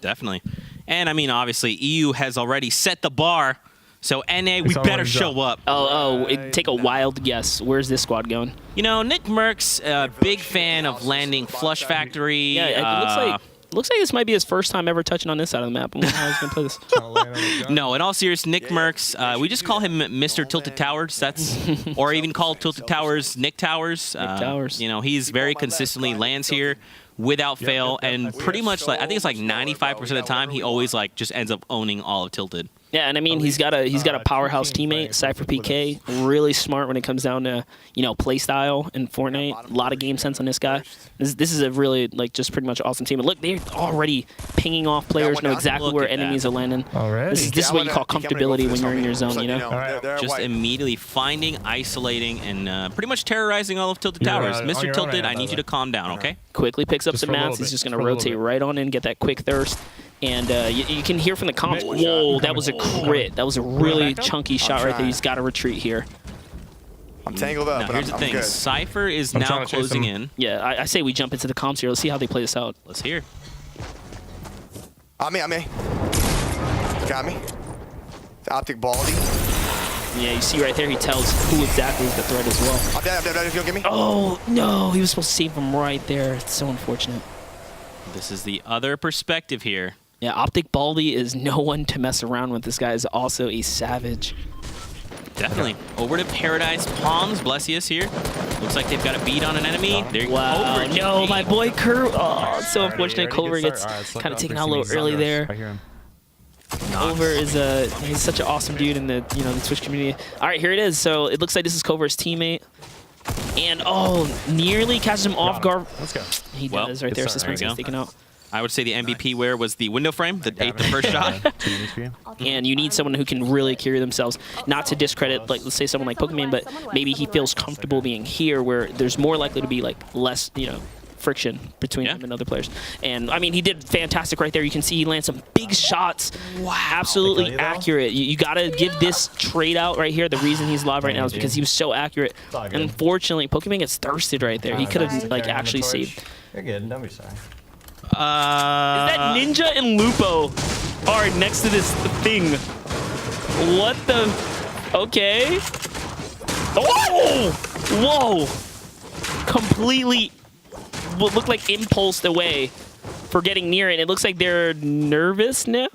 Definitely. And, I mean, obviously, EU has already set the bar. So, NA, we better show up. Take a wild guess. Where's this squad going? You know, Nick Merck's a big fan of landing Flush Factory. Yeah, it looks like this might be his first time ever touching on this side of the map. I wonder how he's going to play this. No, in all seriousness, Nick Merck's, we just call him Mr. Tilted Towers. That's, or even called Tilted Towers Nick Towers. You know, he's very consistently lands here without fail, and pretty much, like, I think it's like 95% of the time, he always like just ends up owning all of Tilted. Yeah, and I mean, he's got a powerhouse teammate, Cypher PK, really smart when it comes down to, you know, play style in Fortnite. A lot of game sense on this guy. This is a really, like, just pretty much awesome team. And look, they're already pinging off players, know exactly where enemies are landing. This is what you call comfortability when you're in your zone, you know? Just immediately finding, isolating, and pretty much terrorizing all of Tilted Towers. Mr. Tilted, I need you to calm down, okay? Quickly picks up some mats. He's just going to rotate right on in, get that quick thirst. And you can hear from the comments, whoa, that was a crit. That was a really chunky shot right there. He's got to retreat here. I'm tangled up, now, here's the thing. good. Cypher is now closing in. Yeah, I say we jump into the comms here. Let's see how they play this out. Let's hear. On me. Got me. The optic baldy. Yeah, you see right there, he tells who exactly is the threat as well. I'm dead. If you don't get me. Oh, no. He was supposed to save him right there. It's so unfortunate. This is the other perspective here. Yeah, Optic Baldy is no one to mess around with. This guy is also a savage. Definitely. Over to Paradise Palms. Blessius here. Looks like they've got a beat on an enemy. Wow. No, my boy Kurt. Oh, it's so unfortunate. Culver gets kind of taken out a little early there. Culver is he's such an awesome dude in the the Twitch community. All right, here it is. So it looks like this is Culver's teammate. And nearly catches him off guard. Let's go. He does right there. Suspense is taken out. I would say the MVP where was the window frame that ate the first shot. And you need someone who can really carry themselves, not to discredit, like, let's say someone like Pokemon, but maybe he feels comfortable being here where there's more likely to be like less, friction between him and other players. And I mean, he did fantastic right there. You can see he lands some big shots. Wow. Absolutely accurate. You got to give this trade out right here. The reaon he's live right now is because he was so accurate. And unfortunately, Pokemon gets thirsted right there. He could have like actually saved. You're good. Don't be sorry. Is that Ninja and Lupo are next to this thing? What the? Okay. Oh! Whoa! Completely what looked like impulsed away for getting near it. It looks like they're nervous now.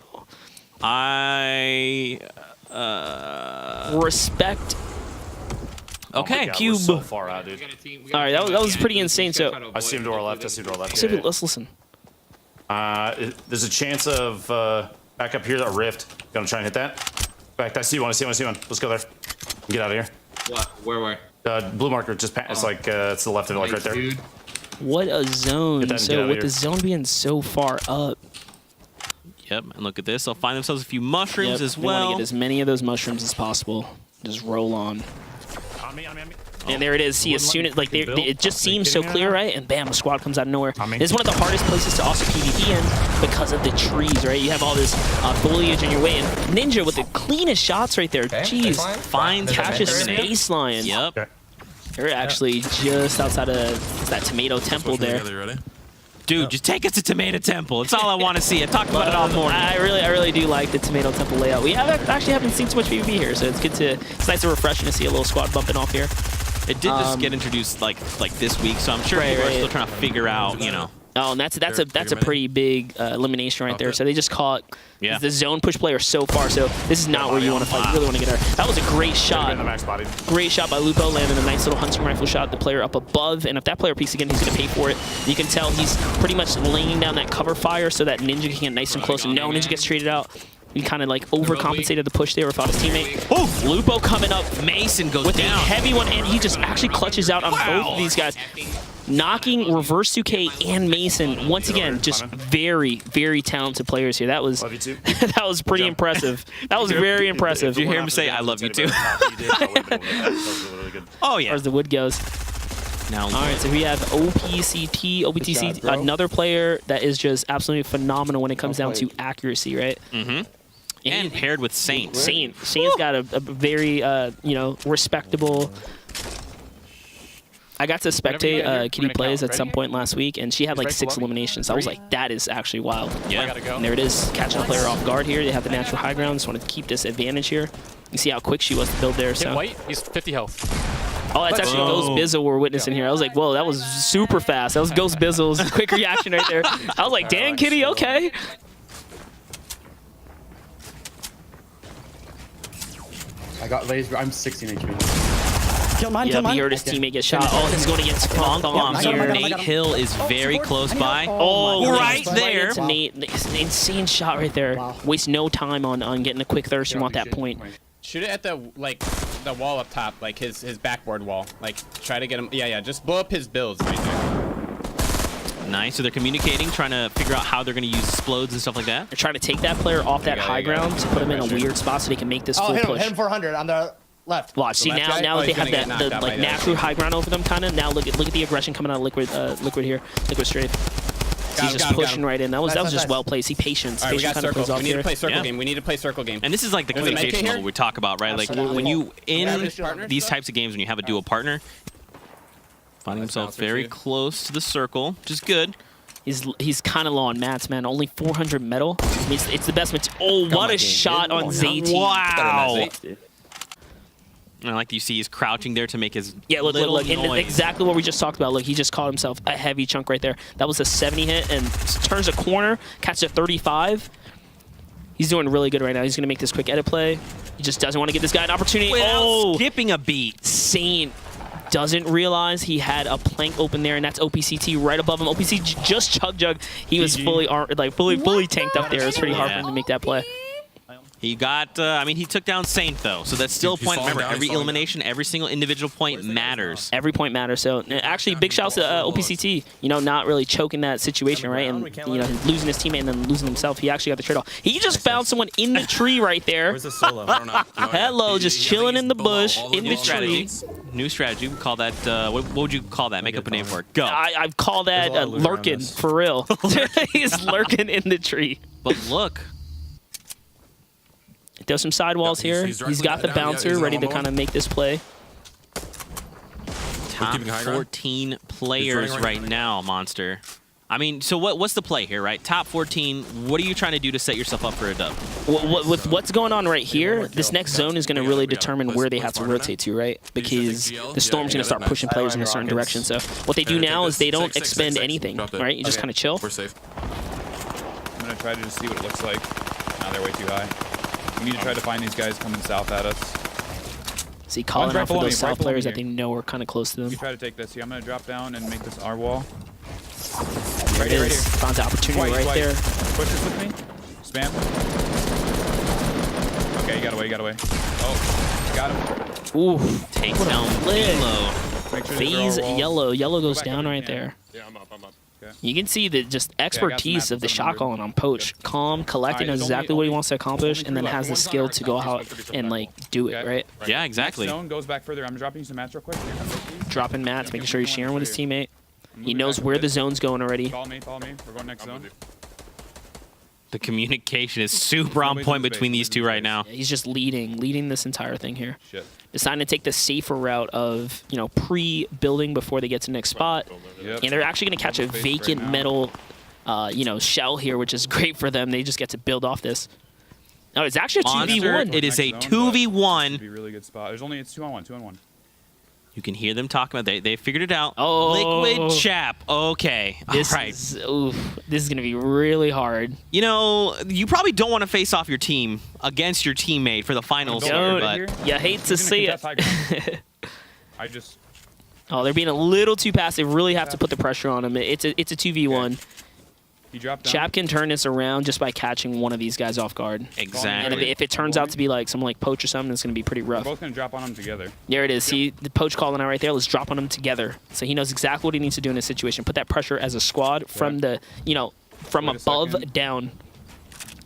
Respect. Okay, Cube. So far out, dude. All right, that was pretty insane. So I see him to our left. Let's listen. There's a chance of back up here, that rift. Gonna try and hit that. Back, I see one. Let's go there. Get out of here. What? Where? Blue marker just it's like it's to the left of it, like right there. Dude. What a zone. So with the zone being so far up. Yep, and look at this. They'll find themselves a few mushrooms as well. They want to get as many of those mushrooms as possible. Just roll on. On me. And there it is. See, as soon as it just seems so clear, right? And bam, a squad comes out of nowhere. It's one of the hardest places to also PvP in because of the trees, right? You have all this foliage in your way. And Ninja with the cleanest shots right there. Jeez, finds catches baseline. Yep. They're actually just outside of that Tomato Temple there. Dude, just take us to Tomato Temple. It's all I want to see. I talked about it all morning. I really do like the Tomato Temple layout. We actually haven't seen too much PvP here, so it's nice and refreshing to see a little squad bumping off here. It did just get introduced like this week, so I'm sure people are still trying to figure out, Oh, and that's a pretty big elimination right there. So they just caught the zone push player so far. So this is not where you want to fight. You really want to get there. That was a great shot. Great shot by Lupo, landing a nice little hunting rifle shot. The player up above, and if that player peeks again, he's going to pay for it. You can tell he's pretty much laying down that cover fire so that Ninja can get nice and close. And no, Ninja gets traded out. He kind of like overcompensated the push there without his teammate. Oh, Lupo coming up. Mason goes with down. a heavy one, and he just actually clutches out on both of these guys. Knocking Reverse 2K and Mason, once again, just very, very talented players here. That was that was pretty impressive. That was very impressive. Did you hear him say, "I love you too"? Oh yeah. As the wood goes. Now, all right, so we have OPTC, another player that is just absolutely phenomenal when it comes down to accuracy, right? Mm-hmm. And paired with Saint. Saint's got a very respectable. I got to spectate Kitty Plays at some Ready? point last week, and she had like Ready? 6 eliminations. I was like, that is actually wild. Yeah. I gotta go. And there it is, catching a player off guard here. They have the natural high ground. Just wanted to keep this advantage here. You see how quick she was to build there. Hit So. White, he's 50 health. Oh, that's actually Ghost Bizzle we're witnessing here. I was like, whoa, that was super fast. That was Ghost Bizzle's quick reaction right there. I was like, dang, Kitty, okay. I got laser. I'm 16 HP. Kill mine, Yep, kill mine. he heard his teammate get shot. Oh, he's going to get Bonk bomb I got him, I here. got him, I Nate got him. Hill is very close by. Oh, my right goodness. there. Into Nate. It's an insane shot right there. Wow. Waste no time on getting a quick thirst. You want that point. Shoot it at the the wall up top, like his backboard wall. Like try to get him. Yeah, just blow up his builds right there. Nice. So they're communicating, trying to figure out how they're going to use explodes and stuff like that. They're trying to take that player off that high ground to put him in a weird spot so they can make this Oh, full hit him. push. Hit him 400 on the left. Watch, see left now guy? now Oh, they he's have gonna get knocked that out like by that. natural high ground over them kind of. Now look at the aggression coming out of Liquid here. Liquid Strafe. He's just pushing right in. That was Nice, just nice. well played. See patience. All right, we Patience got kind of plays circle. off We need to here. play circle Yeah. game. We need to play circle game. And this is like the There's a med communication kit level here? we talk about, right? Like Absolutely. when you in Partner these stuff? types of games, when you have a dual partner, finding himself very close to the circle, which is good. He's kind of low on mats, man. Only 400 metal. I mean, it's the best material. Oh, what a shot on Zayt. Wow. And I like that you see he's crouching there to make his Yeah, look, little and noise. exactly what we just talked about. Look, he just caught himself a heavy chunk right there. That was a 70 hit and turns a corner, catches a 35. He's doing really good right now. He's going to make this quick edit play. He just doesn't want to give this guy an opportunity. Without skipping a beat. Saint doesn't realize he had a plank open there, and that's OPCT right above him. OPC just chug jug. He was fully tanked up there. It's pretty hard for him to make that play. He got, I mean, he took down Saint, though. So that's still a point. Remember, every elimination, every single individual point matters. Every point matters. So actually, big shouts to OPCT. You know, not really choking that situation, right? And you know, losing his teammate and then losing himself. He actually got the trade off. He just found someone in the tree right there. Where's the solo? I don't know. Hello, just chilling in the bush in the New tree. strategy. New strategy. We call that, what would you call that? Make up a name for it. Go. I'd call that There's a lot of loot around lurking, this. for real. He's lurking in the tree. But look. Does some sidewalls Yeah, here. he's He's got the directly down. Yeah, bouncer he's ready on to one. kind of make this play. Top keeping high ground. 14 players running right now, Monster. I mean, so what's the play here, right? Top 14, what are you trying to do to set yourself up for a dub? With what's going on right here, this next zone is going to really determine where they have to rotate to to, right? Because the Storm's going to start pushing players in a certain direction. So what they do now is they don't expend anything, right? You just kind of chill. We're safe. I'm gonna try to just see what it looks like. Nah, they're way too high. We need to try to find these guys coming south at us. See, calling right out for below those me, south right below players me that they here. know are kind of close to them. We try to take this. See, I'm gonna drop down and make this our wall. There it is. Found the opportunity right there. Push this with me. Spam. Okay, you got away, you got away. Oh, got him. Ooh, Takes down flip. Philo. Make sure phase they're all wall. yellow. Yellow goes back down up right again. there. Yeah, I'm up. Okay. You can see the just got some expertise maps of the on shot 700. calling on Poach. Calm, collected, Alright, knows it's exactly only- what he wants to accomplish, only and then two has the left. skill to go out and like do it, Okay. right? Yeah, exactly. Next zone goes back further. I'm dropping you some mats real quick. Dropping mats, making sure he's sharing with his teammate. He Moving knows back a where bit. the zone's going already. Follow me, follow me. We're going next zone. The communication is super on Nobody's point in the between base, these two nobody's right in now. He's just leading this entire thing here. Shit. Deciding to take the safer route of, you know, pre-building before they get to the next spot. Yep. And they're actually going to catch a Double face right vacant now. metal, you know, shell here, which is great for them. They just get to build off this. Oh, it's actually a Monster, 2v1. it is a Next zone, but Should 2v1. be a really good spot. It's 2-on-1. You can hear them talking about they figured it out. Oh. Liquid Chap. Okay. This All right. is, oof, this is going to be really hard. You know, you probably don't want to face off your team against your teammate for the finals Don't. here, but You hate to He's gonna see it. contest high ground. I just Oh, they're being a little too passive. Really have to put the pressure on him. It's a 2v1. he dropped down. Chap can turn this around just by catching one of these guys off guard. And exactly. if it turns out to be like someone like Poach or something, it's going to be pretty We're rough. both gonna drop on them together. There it is. See the Poach calling out right there. Let's drop on them together. So he knows exactly what he needs to do in this situation. Put that pressure as a squad from the, you know, from Wait a above second. down.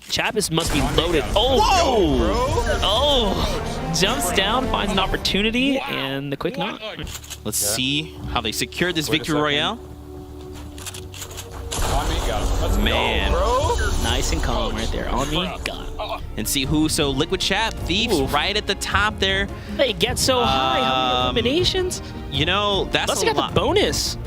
Chap must be On me, loaded. got him. Oh, oh! Jumps down, finds an opportunity, and the quick knock. Let's see how they secured this Wait a victory second. royale. On me, got him. Let's Man. Nice and calm right there. On me, got him. And see who. So Liquid Chap, Thieves Ooh. right at the top there. They get so high. How many eliminations? You know, that's Plus, a you got lot. the bonus.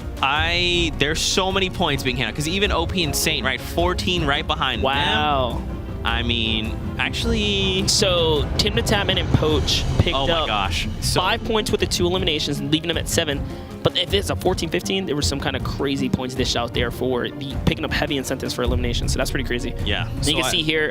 There's so many points being handled because even OP and Saint, right? 14 right behind them. Wow. I mean, actually. So Tim the Tatman and Poach picked Oh my up gosh. So, 5 points with the 2 eliminations and leaving them at 7. But if it's a 14-15, there was some kind of crazy points dish out there for the picking up heavy incentives for elimination. So that's pretty crazy. yeah. And you can see here,